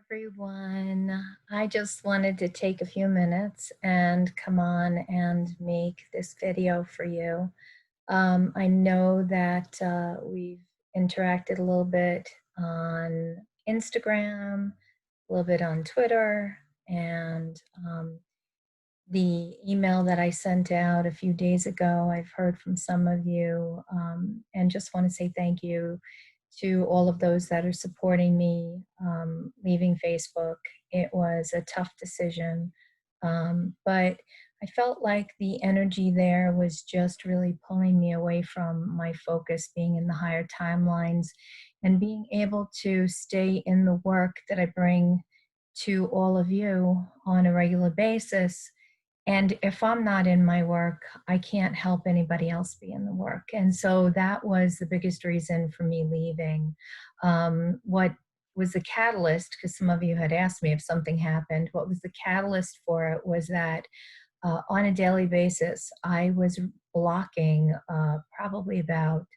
Everyone. I just wanted to take a few minutes and come on and make this video for you. I know that we've interacted a little bit on Instagram, a little bit on Twitter, and the email that I sent out a few days ago. I've heard from some of you, and just want to say thank you to all of those that are supporting me leaving Facebook. It was a tough decision, but I felt like the energy there was just really pulling me away from my focus being in the higher timelines and being able to stay in the work that I bring to all of you on a regular basis. And if I'm not in my work, I can't help anybody else be in the work. And so that was the biggest reason for me leaving. What was the catalyst? Because some of you had asked me if something happened. What was the catalyst for it was that on a daily basis, I was blocking probably about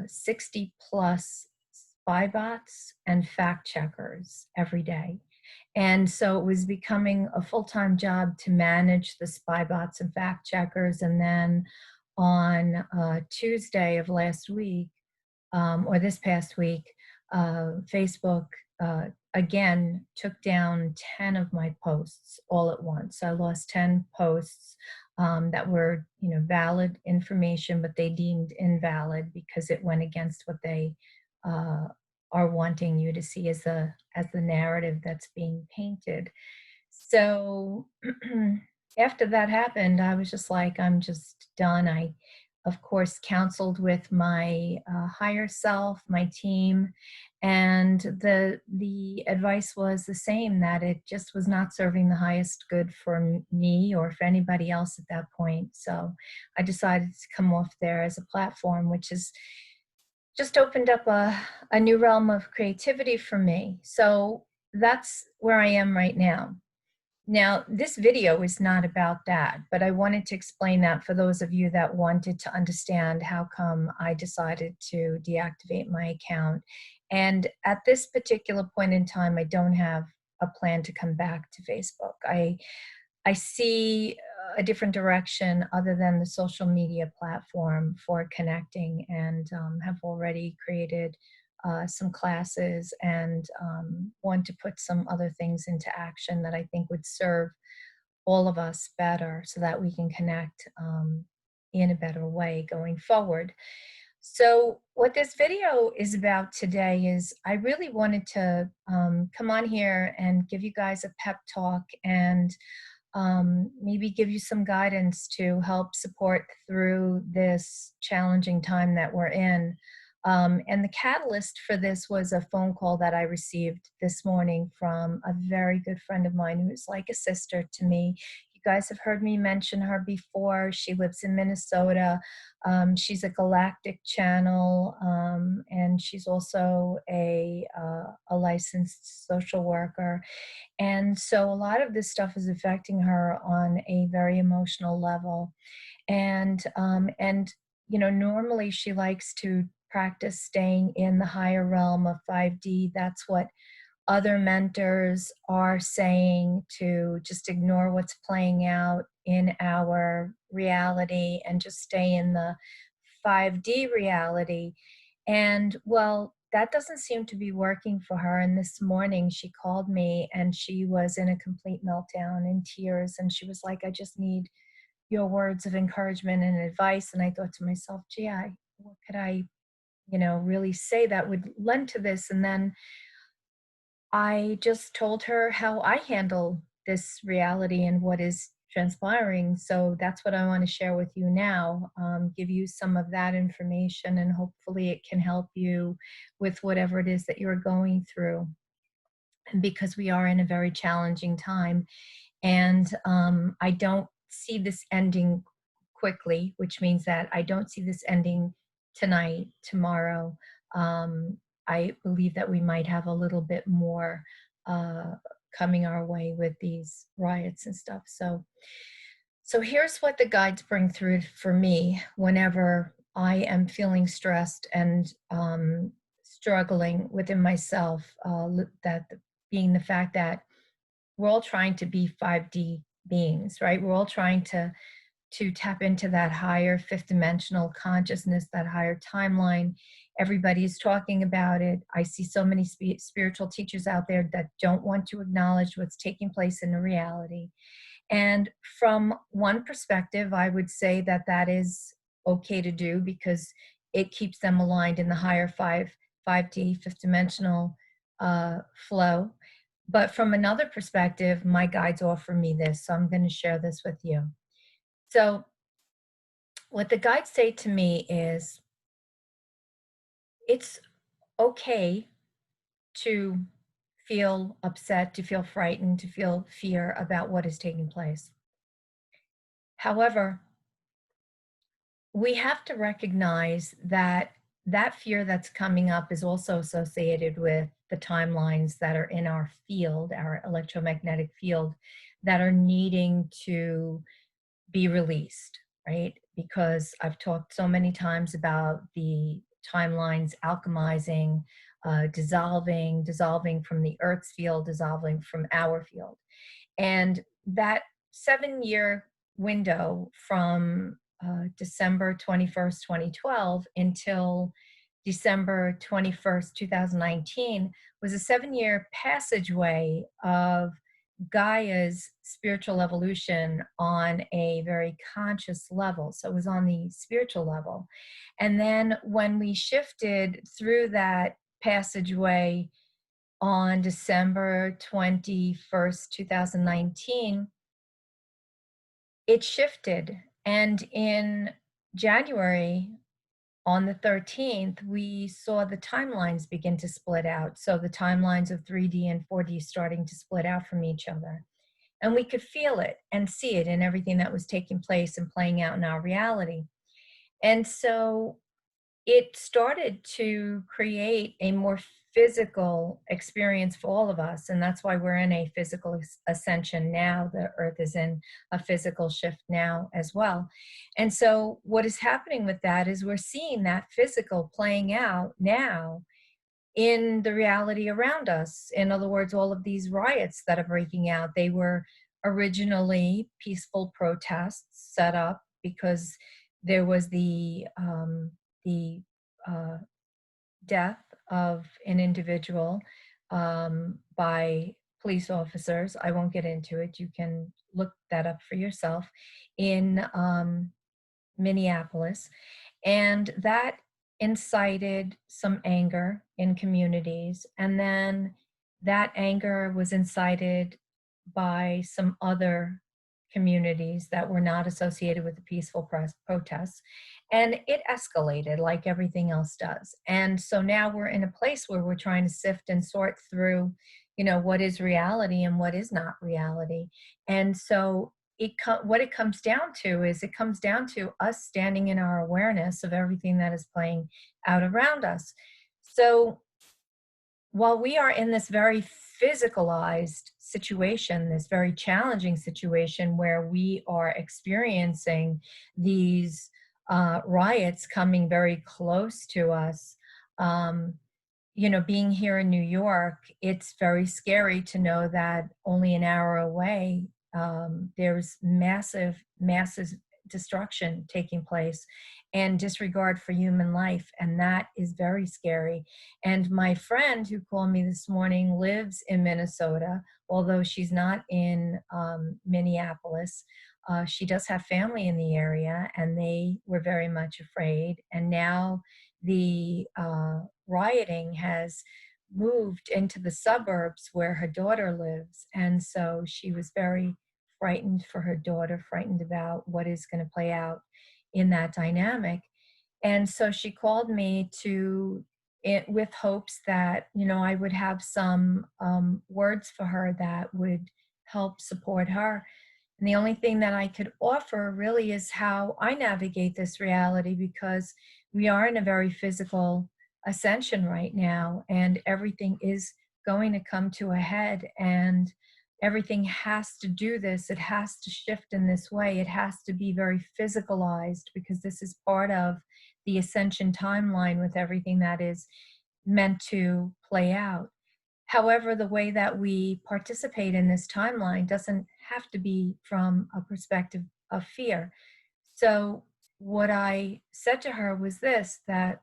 60 plus spy bots and fact checkers every day. And so it was becoming a full-time job to manage the spy bots and fact checkers. And then on Tuesday of last week, or this past week, Facebook again took down 10 of my posts all at once. So I lost 10 posts that were, valid information, but they deemed invalid because it went against what they uh, are wanting you to see as the narrative that's being painted. So after that happened, I was just like, I'm just done. I, of course, counseled with my higher self, my team, and the advice was the same, that it just was not serving the highest good for me or for anybody else at that point. So I decided to come off there as a platform, which has just opened up a new realm of creativity for me. So that's where I am right now. Now, this video is not about that, but I wanted to explain that for those of you that wanted to understand how come I decided to deactivate my account. And at this particular point in time, I don't have a plan to come back to Facebook. I see a different direction other than the social media platform for connecting, and have already created some classes and want to put some other things into action that I think would serve all of us better so that we can connect in a better way going forward. So what this video is about today is I really wanted to come on here and give you guys a pep talk and maybe give you some guidance to help support through this challenging time that we're in. And the catalyst for this was a phone call that I received this morning from a very good friend of mine who's like a sister to me. You guys have heard me mention her before. She lives in Minnesota. She's a galactic channel, and she's also a licensed social worker. And so a lot of this stuff is affecting her on a very emotional level. And normally she likes to practice staying in the higher realm of 5D. That's what other mentors are saying, to just ignore what's playing out in our reality and just stay in the 5D reality. And well, that doesn't seem to be working for her. And this morning she called me and she was in a complete meltdown, in tears. And she was like, I just need your words of encouragement and advice. And I thought to myself, gee, what could I, really say that would lend to this? And then I just told her how I handle this reality and what is transpiring. So that's what I want to share with you now, give you some of that information, and hopefully it can help you with whatever it is that you're going through. And because we are in a very challenging time, and I don't see this ending quickly, which means that I don't see this ending tonight, tomorrow. I believe that we might have a little bit more uh, coming our way with these riots and stuff. So here's what the guides bring through for me whenever I am feeling stressed and struggling within myself, that being the fact that we're all trying to be 5D beings, right? We're all trying to tap into that higher fifth dimensional consciousness, that higher timeline. Everybody's talking about it. I see so many spiritual teachers out there that don't want to acknowledge what's taking place in the reality. And from one perspective, I would say that that is okay to do because it keeps them aligned in the higher 5D, fifth dimensional flow. But from another perspective, my guides offer me this, so I'm going to share this with you. So what the guides say to me is, it's okay to feel upset, to feel frightened, to feel fear about what is taking place. However, we have to recognize that that fear that's coming up is also associated with the timelines that are in our field, our electromagnetic field, that are needing to be released, right? Because I've talked so many times about the timelines alchemizing, dissolving from the Earth's field, dissolving from our field. And that 7-year window from December 21st, 2012 until December 21st, 2019 was a 7-year passageway of Gaia's spiritual evolution on a very conscious level. So it was on the spiritual level. And then when we shifted through that passageway on December 21st, 2019, it shifted. And in January, on the 13th, we saw the timelines begin to split out. So the timelines of 3D and 4D starting to split out from each other. And we could feel it and see it in everything that was taking place and playing out in our reality. And so it started to create a more physical experience for all of us. And that's why we're in a physical ascension now. The earth is in a physical shift now as well. And so what is happening with that is we're seeing that physical playing out now in the reality around us. In other words, all of these riots that are breaking out, they were originally peaceful protests set up because there was the death of an individual by police officers. I won't get into it. You can look that up for yourself in Minneapolis. And that incited some anger in communities. And then that anger was incited by some other communities that were not associated with the peaceful protests. And it escalated like everything else does. And so now we're in a place where we're trying to sift and sort through, what is reality and what is not reality. And so what it comes down to is it comes down to us standing in our awareness of everything that is playing out around us. So while we are in this very physicalized situation, this very challenging situation where we are experiencing these riots coming very close to us, being here in New York, it's very scary to know that only an hour away, there's massive destruction taking place and disregard for human life. And that is very scary. And my friend who called me this morning lives in Minnesota, although she's not in Minneapolis. She does have family in the area, and they were very much afraid. And now the rioting has moved into the suburbs where her daughter lives. And so she was very frightened for her daughter, frightened about what is going to play out in that dynamic. And so she called me with hopes that, I would have some words for her that would help support her. And the only thing that I could offer really is how I navigate this reality, because we are in a very physical ascension right now, and everything is going to come to a head, and everything has to do this. It has to shift in this way. It has to be very physicalized, because this is part of the ascension timeline with everything that is meant to play out. However, the way that we participate in this timeline doesn't have to be from a perspective of fear. So, what I said to her was this, that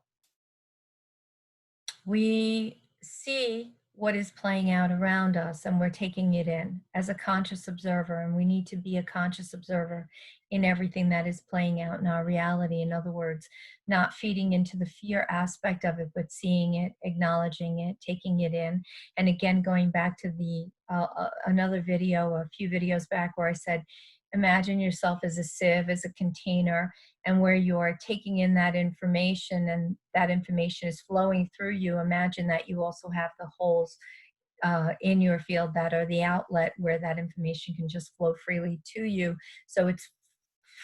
we see what is playing out around us and we're taking it in as a conscious observer, and we need to be a conscious observer in everything that is playing out in our reality. In other words, not feeding into the fear aspect of it, but seeing it, acknowledging it, taking it in. And again, going back to the another video a few videos back where I said, imagine yourself as a sieve, as a container, and where you are taking in that information and that information is flowing through you. Imagine that you also have the holes in your field that are the outlet where that information can just flow freely to you. So it's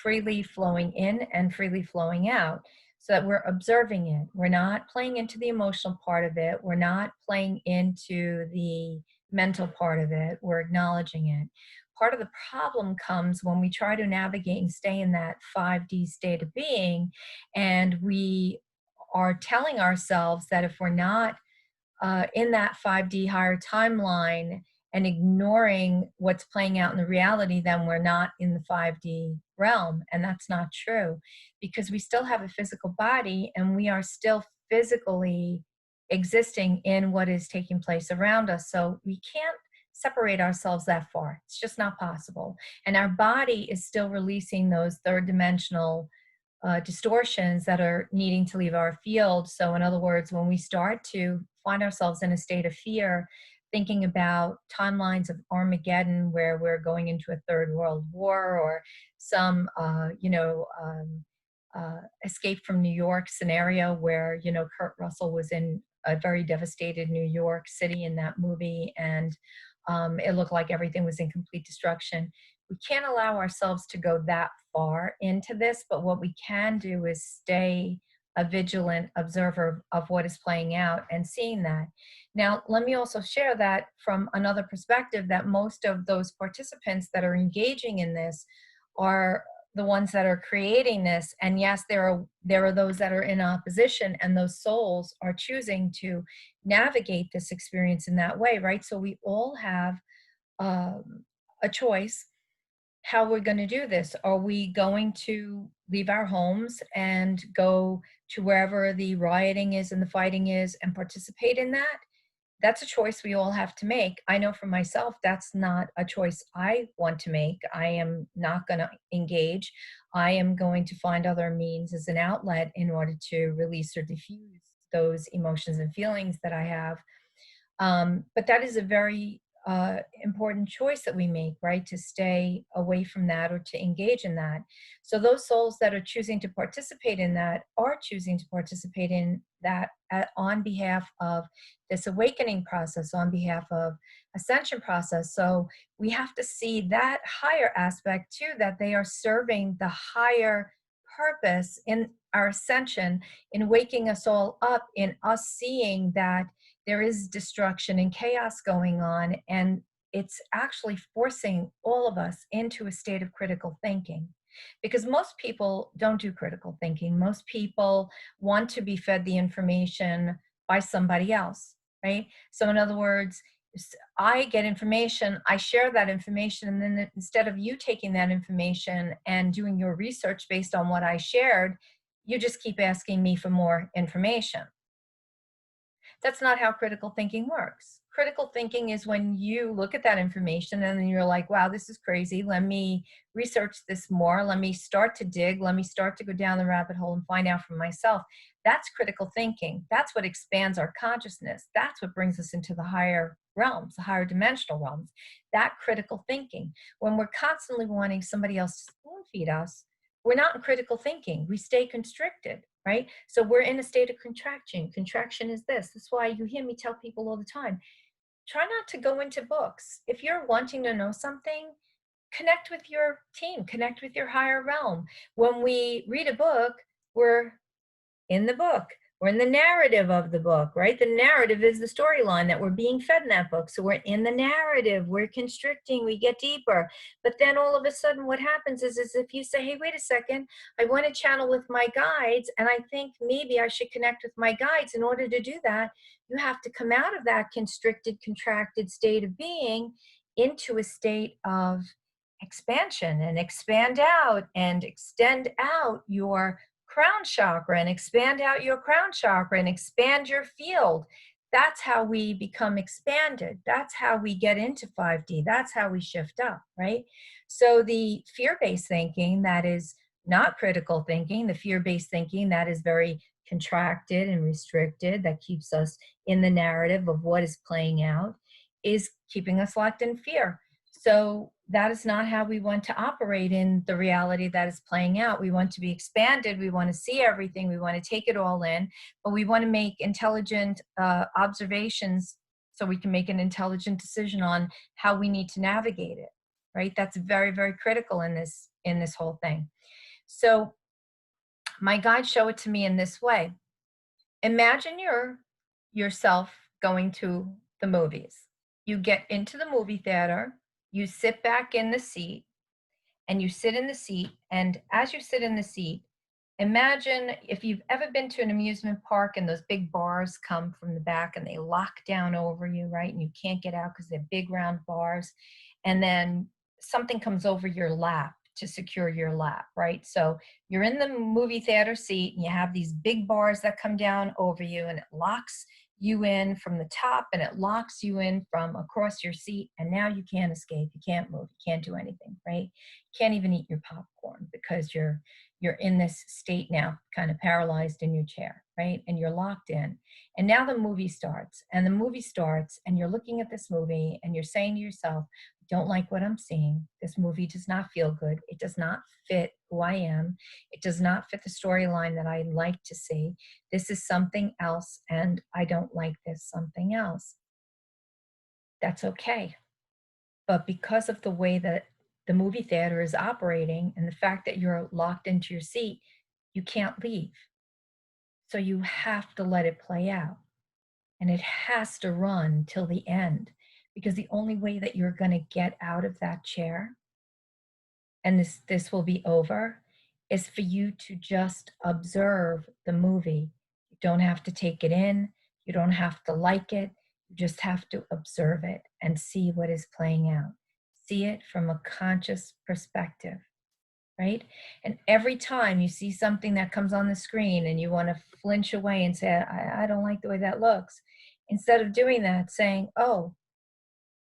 freely flowing in and freely flowing out, so that we're observing it. We're not playing into the emotional part of it. We're not playing into the mental part of it. We're acknowledging it. Part of the problem comes when we try to navigate and stay in that 5D state of being, and we are telling ourselves that if we're not in that 5D higher timeline and ignoring what's playing out in the reality, then we're not in the 5D realm. And that's not true, because we still have a physical body and we are still physically existing in what is taking place around us. So we can't separate ourselves that far. It's just not possible. And our body is still releasing those third dimensional distortions that are needing to leave our field. So, in other words, when we start to find ourselves in a state of fear, thinking about timelines of Armageddon, where we're going into a third world war, or some, escape from New York scenario where, Kurt Russell was in a very devastated New York City in that movie, and it looked like everything was in complete destruction. We can't allow ourselves to go that far into this, but what we can do is stay a vigilant observer of what is playing out and seeing that. Now, let me also share that from another perspective, that most of those participants that are engaging in this are the ones that are creating this. And yes, there are those that are in opposition, and those souls are choosing to navigate this experience in that way, right? So we all have a choice how we're going to do this. Are we going to leave our homes and go to wherever the rioting is and the fighting is and participate in that? That's a choice we all have to make. I know for myself, that's not a choice I want to make. I am not going to engage. I am going to find other means as an outlet in order to release or diffuse those emotions and feelings that I have. But that is a very important choice that we make, right? To stay away from that or to engage in that. So those souls that are choosing to participate in that are choosing to participate in that on behalf of this awakening process, on behalf of ascension process. So we have to see that higher aspect too, that they are serving the higher purpose in our ascension, in waking us all up, in us seeing that there is destruction and chaos going on, and it's actually forcing all of us into a state of critical thinking, because most people don't do critical thinking. Most people want to be fed the information by somebody else, right? So in other words, I get information, I share that information, and then instead of you taking that information and doing your research based on what I shared, you just keep asking me for more information. That's not how critical thinking works. Critical thinking is when you look at that information and then you're like, wow, this is crazy. Let me research this more. Let me start to dig. Let me start to go down the rabbit hole and find out for myself. That's critical thinking. That's what expands our consciousness. That's what brings us into the higher realms, the higher dimensional realms. That critical thinking. When we're constantly wanting somebody else to spoon feed us, we're not in critical thinking. We stay constricted, right? So we're in a state of contraction. Contraction is this. That's why you hear me tell people all the time, try not to go into books. If you're wanting to know something, connect with your team, connect with your higher realm. When we read a book, we're in the book. We're in the narrative of the book, right? The narrative is the storyline that we're being fed in that book. So we're in the narrative, we're constricting, we get deeper. But then all of a sudden what happens is if you say, hey, wait a second, I want to channel with my guides, and I think maybe I should connect with my guides. In order to do that, you have to come out of that constricted, contracted state of being into a state of expansion and expand out and extend out your crown chakra and expand out your crown chakra and expand your field. That's how we become expanded. That's how we get into 5D. That's how we shift up, right? So the fear-based thinking that is not critical thinking, the fear-based thinking that is very contracted and restricted, that keeps us in the narrative of what is playing out, is keeping us locked in fear. So that is not how we want to operate in the reality that is playing out. We want to be expanded. We want to see everything. We want to take it all in, but we want to make intelligent observations so we can make an intelligent decision on how we need to navigate it, right? That's very, very critical in this whole thing. So my guides show it to me in this way. Imagine yourself going to the movies. You get into the movie theater, you sit back in the seat, and you sit in the seat, and as you sit in the seat, imagine if you've ever been to an amusement park and those big bars come from the back and they lock down over you, right? And you can't get out because they're big round bars. And then something comes over your lap to secure your lap, right? So you're in the movie theater seat and you have these big bars that come down over you, and it locks you in from the top and it locks you in from across your seat. And now you can't escape. You can't move. You can't do anything, right? You can't even eat your popcorn because you're in this state now, kind of paralyzed in your chair, right? And you're locked in. And now the movie starts, and you're looking at this movie and you're saying to yourself, don't like what I'm seeing. This movie does not feel good. It does not fit who I am. It does not fit the storyline that I like to see. This is something else, and I don't like this something else. That's okay. But because of the way that the movie theater is operating and the fact that you're locked into your seat, you can't leave. So you have to let it play out. And it has to run till the end, because the only way that you're going to get out of that chair, and this will be over, is for you to just observe the movie. You don't have to take it in. You don't have to like it. You just have to observe it and see what is playing out. See it from a conscious perspective, right? And every time you see something that comes on the screen and you want to flinch away and say, I don't like the way that looks, instead of doing that, saying, oh,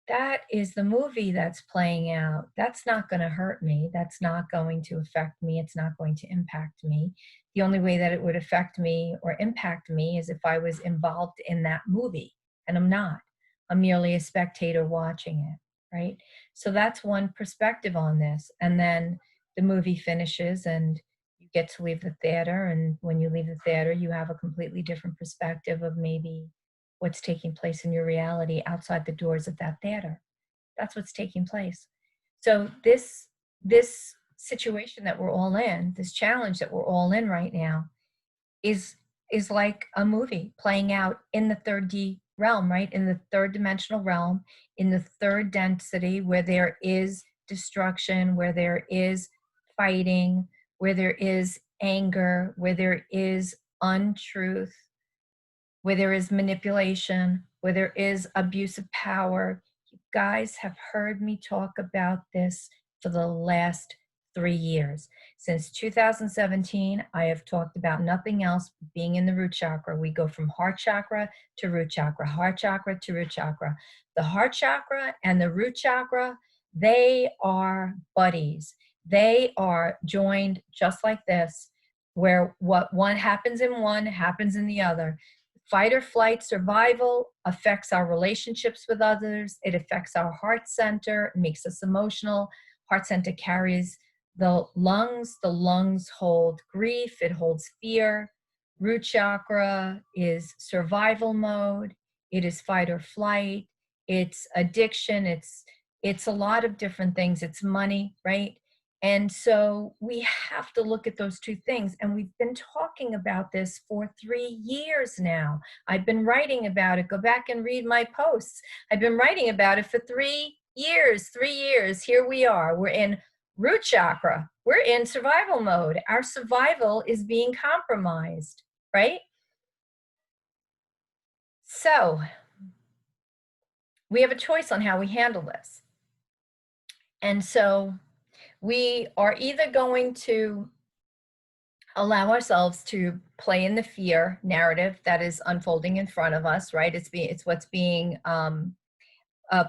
that is the movie that's playing out. That's not going to hurt me. That's not going to affect me. It's not going to impact me. The only way that it would affect me or impact me is if I was involved in that movie, and I'm not. I'm merely a spectator watching it, right? So that's one perspective on this. And then the movie finishes and you get to leave the theater. And when you leave the theater, you have a completely different perspective of maybe what's taking place in your reality outside the doors of that theater. That's what's taking place. So this situation that we're all in, this challenge that we're all in right now, is like a movie playing out in the 3D realm, right? In the third dimensional realm, in the third density, where there is destruction, where there is fighting, where there is anger, where there is untruth, where there is manipulation, where there is abuse of power. You guys have heard me talk about this for the last 3 years. Since 2017, I have talked about nothing else but being in the root chakra. We go from heart chakra to root chakra, heart chakra to root chakra. The heart chakra and the root chakra, they are buddies. They are joined just like this, where what one happens in one happens in the other. Fight or flight survival affects our relationships with others. It affects our heart center, it makes us emotional. Heart center carries the lungs. The lungs hold grief, it holds fear. Root chakra is survival mode. It is fight or flight. It's addiction. It's a lot of different things. It's money, right? And so we have to look at those two things. And we've been talking about this for 3 years now. I've been writing about it. Go back and read my posts. I've been writing about it for 3 years. 3 years. Here we are. We're in root chakra. We're in survival mode. Our survival is being compromised, right? So we have a choice on how we handle this. And so we are either going to allow ourselves to play in the fear narrative that is unfolding in front of us, right? It's what's being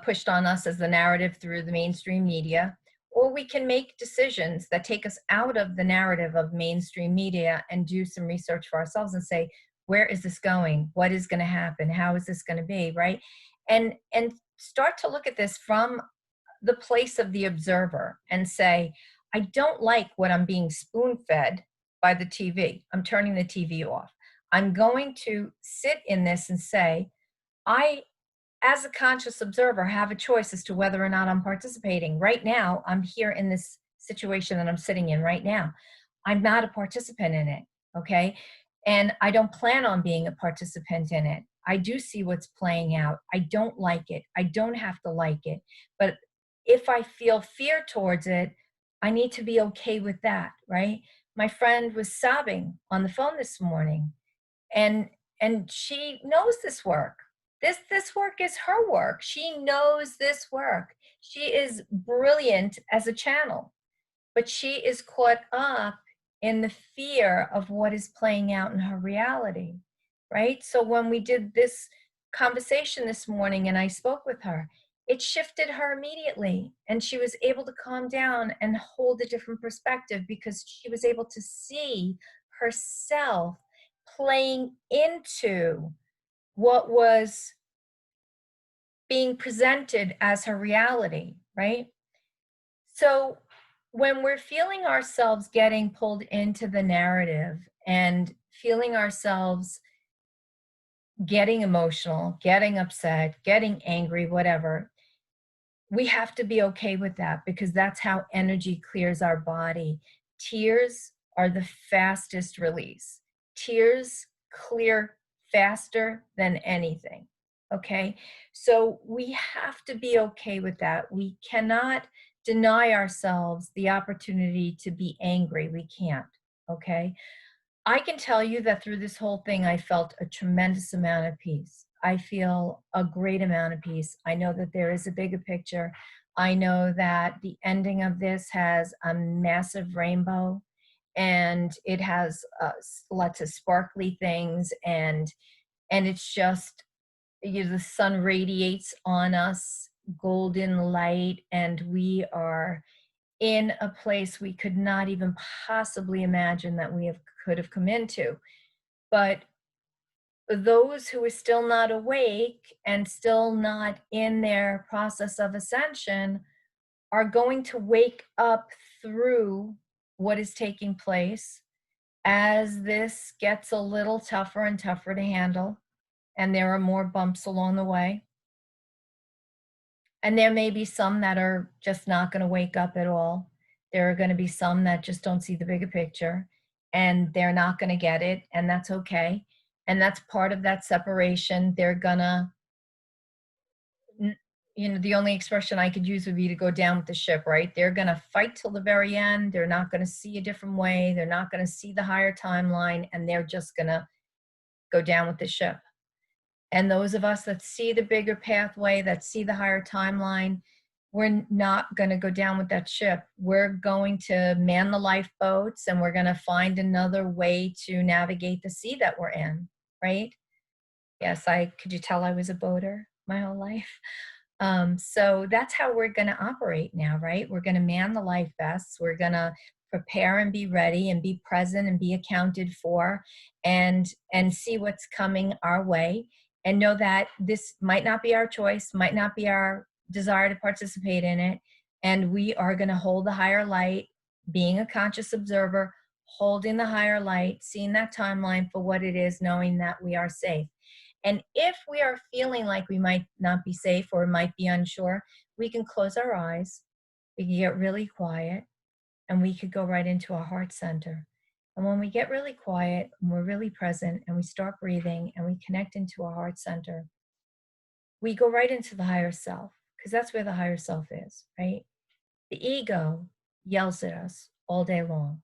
pushed on us as the narrative through the mainstream media, or we can make decisions that take us out of the narrative of mainstream media and do some research for ourselves and say, where is this going? What is going to happen? How is this going to be, right? And start to look at this from the place of the observer and say, I don't like what I'm being spoon-fed by the TV. I'm turning the TV off. I'm going to sit in this and say, I, as a conscious observer, have a choice as to whether or not I'm participating. Right now, I'm here in this situation that I'm sitting in right now. I'm not a participant in it, okay? And I don't plan on being a participant in it. I do see what's playing out. I don't like it. I don't have to like it. But if I feel fear towards it, I need to be okay with that, right? My friend was sobbing on the phone this morning, and she knows this work. This work is her work. She knows this work. She is brilliant as a channel, but she is caught up in the fear of what is playing out in her reality, right? So when we did this conversation this morning and I spoke with her, it shifted her immediately, and she was able to calm down and hold a different perspective because she was able to see herself playing into what was being presented as her reality, right? So when we're feeling ourselves getting pulled into the narrative and feeling ourselves getting emotional, getting upset, getting angry, whatever, we have to be okay with that because that's how energy clears our body. Tears are the fastest release. Tears clear faster than anything. Okay. So we have to be okay with that. We cannot deny ourselves the opportunity to be angry. We can't. Okay. I can tell you that through this whole thing, I felt a tremendous amount of peace. I feel a great amount of peace. I know that there is a bigger picture. I know that the ending of this has a massive rainbow, and it has lots of sparkly things, and it's just, you know, the sun radiates on us golden light, and we are in a place we could not even possibly imagine that could have come into. But those who are still not awake and still not in their process of ascension are going to wake up through what is taking place as this gets a little tougher and tougher to handle, and there are more bumps along the way. And there may be some that are just not going to wake up at all. There are going to be some that just don't see the bigger picture, and they're not going to get it, and that's okay. And that's part of that separation. They're gonna, you know, the only expression I could use would be to go down with the ship, right? They're gonna fight till the very end. They're not gonna see a different way. They're not gonna see the higher timeline, and they're just gonna go down with the ship. And those of us that see the bigger pathway, that see the higher timeline, we're not going to go down with that ship. We're going to man the lifeboats, and we're going to find another way to navigate the sea that we're in, right? Yes, could you tell I was a boater my whole life? So that's how we're going to operate now, right? We're going to man the life vests. We're going to prepare and be ready and be present and be accounted for, and see what's coming our way, and know that this might not be our choice, might not be our desire to participate in it. And we are going to hold the higher light, being a conscious observer, holding the higher light, seeing that timeline for what it is, knowing that we are safe. And if we are feeling like we might not be safe or might be unsure, we can close our eyes. We can get really quiet, and we could go right into our heart center. And when we get really quiet and we're really present and we start breathing and we connect into our heart center, we go right into the higher self because that's where the higher self is, right? The ego yells at us all day long.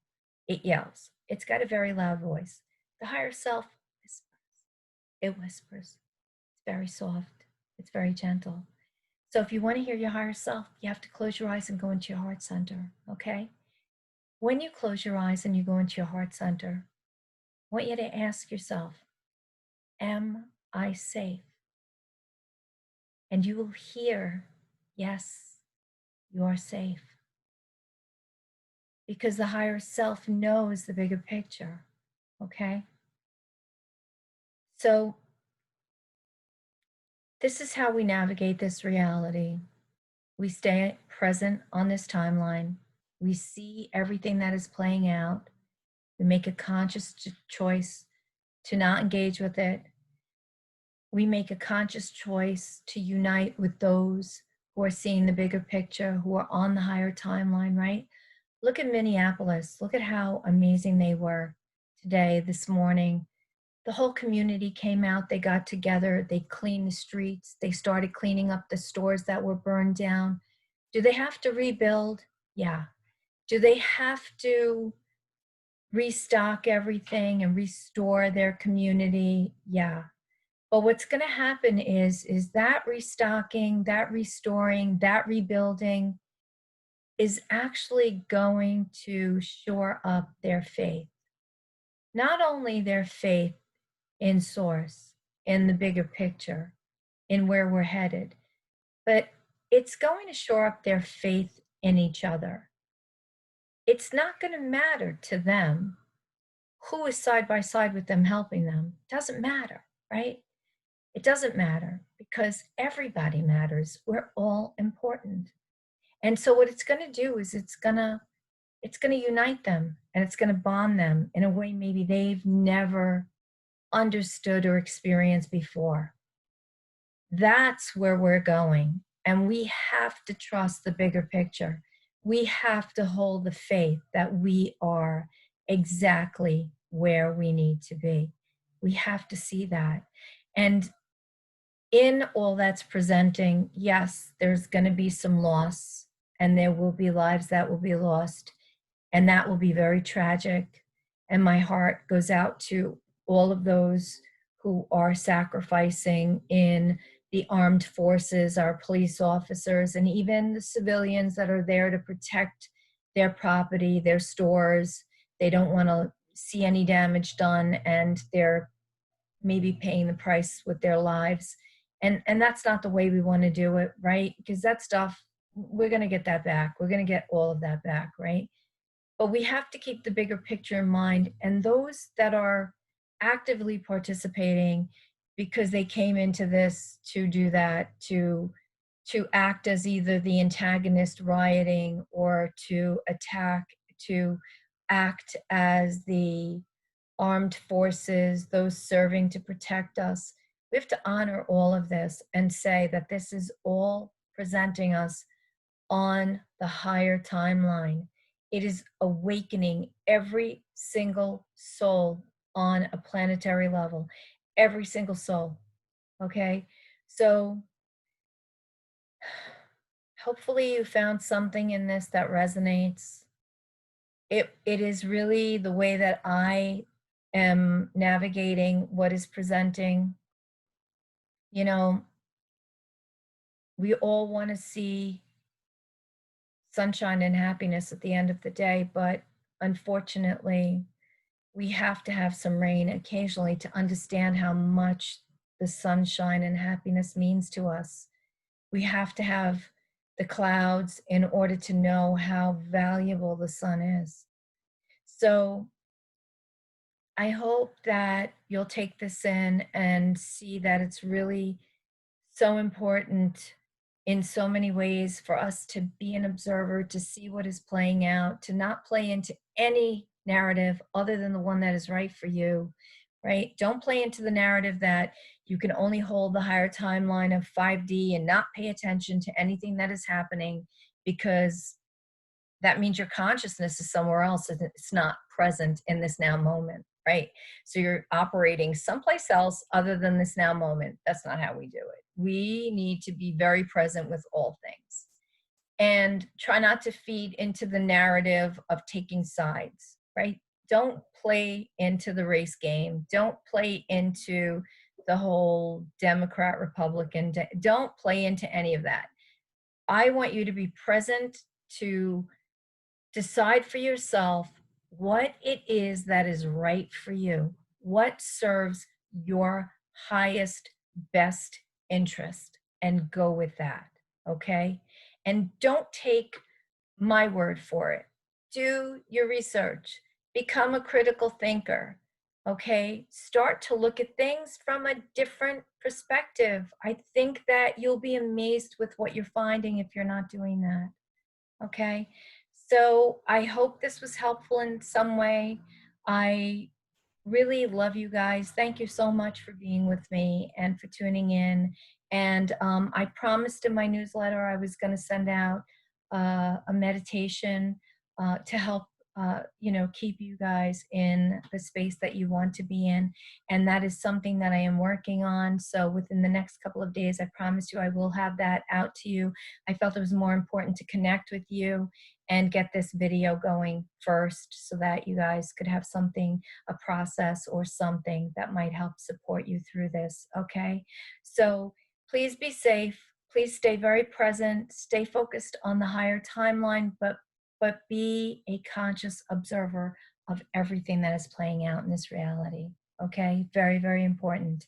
It yells. It's got a very loud voice. The higher self whispers. It whispers. It's very soft. It's very gentle. So if you want to hear your higher self, you have to close your eyes and go into your heart center, okay? When you close your eyes and you go into your heart center, I want you to ask yourself, am I safe? And you will hear, yes, you are safe. Because the higher self knows the bigger picture, okay? So this is how we navigate this reality. We stay present on this timeline. We see everything that is playing out. We make a conscious choice to not engage with it. We make a conscious choice to unite with those who are seeing the bigger picture, who are on the higher timeline, right? Look at Minneapolis. Look at how amazing they were today, this morning. The whole community came out, they got together, they cleaned the streets, they started cleaning up the stores that were burned down. Do they have to rebuild? Yeah. Do they have to restock everything and restore their community? Yeah. But what's going to happen is that restocking, that restoring, that rebuilding is actually going to shore up their faith. Not only their faith in source, in the bigger picture, in where we're headed, but it's going to shore up their faith in each other. It's not going to matter to them who is side by side with them helping them. It doesn't matter, right? It doesn't matter because everybody matters. We're all important. And so what it's going to do is it's going to unite them and it's going to bond them in a way maybe they've never understood or experienced before. That's where we're going. And we have to trust the bigger picture. We have to hold the faith that we are exactly where we need to be. We have to see that. And in all that's presenting, yes, there's going to be some loss and there will be lives that will be lost. And that will be very tragic. And my heart goes out to all of those who are sacrificing in the armed forces, our police officers, and even the civilians that are there to protect their property, their stores. They don't want to see any damage done, and they're maybe paying the price with their lives. And that's not the way we want to do it, right? Because that stuff, we're going to get that back. We're going to get all of that back, right? But we have to keep the bigger picture in mind. And those that are actively participating because they came into this to do that, to act as either the antagonist rioting or to attack, to act as the armed forces, those serving to protect us. We have to honor all of this and say that this is all presenting us on the higher timeline. It is awakening every single soul on a planetary level, every single soul. Okay? So hopefully you found something in this that resonates. It is really the way that I am navigating what is presenting. You know, we all want to see sunshine and happiness at the end of the day, but unfortunately, we have to have some rain occasionally to understand how much the sunshine and happiness means to us. We have to have the clouds in order to know how valuable the sun is. So I hope that you'll take this in and see that it's really so important in so many ways for us to be an observer, to see what is playing out, to not play into any narrative other than the one that is right for you, right? Don't play into the narrative that you can only hold the higher timeline of 5D and not pay attention to anything that is happening because that means your consciousness is somewhere else and it's not present in this now moment, right? So you're operating someplace else other than this now moment. That's not how we do it. We need to be very present with all things and try not to feed into the narrative of taking sides, right? Don't play into the race game. Don't play into the whole Democrat, Republican. Don't play into any of that. I want you to be present to decide for yourself what it is that is right for you, what serves your highest, best interest, and go with that. Okay. And don't take my word for it. Do your research, become a critical thinker. Okay. Start to look at things from a different perspective. I think that you'll be amazed with what you're finding if you're not doing that. Okay. So I hope this was helpful in some way. I really love you guys. Thank you so much for being with me and for tuning in. And I promised in my newsletter I was going to send out a meditation to help, keep you guys in the space that you want to be in. And that is something that I am working on. So within the next couple of days, I promise you I will have that out to you. I felt it was more important to connect with you and get this video going first so that you guys could have something, a process or something that might help support you through this, okay? So please be safe. Please stay very present. Stay focused on the higher timeline, but be a conscious observer of everything that is playing out in this reality, okay? Very, very important.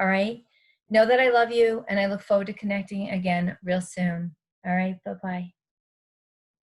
All right? Know that I love you and I look forward to connecting again real soon. All right? Bye-bye.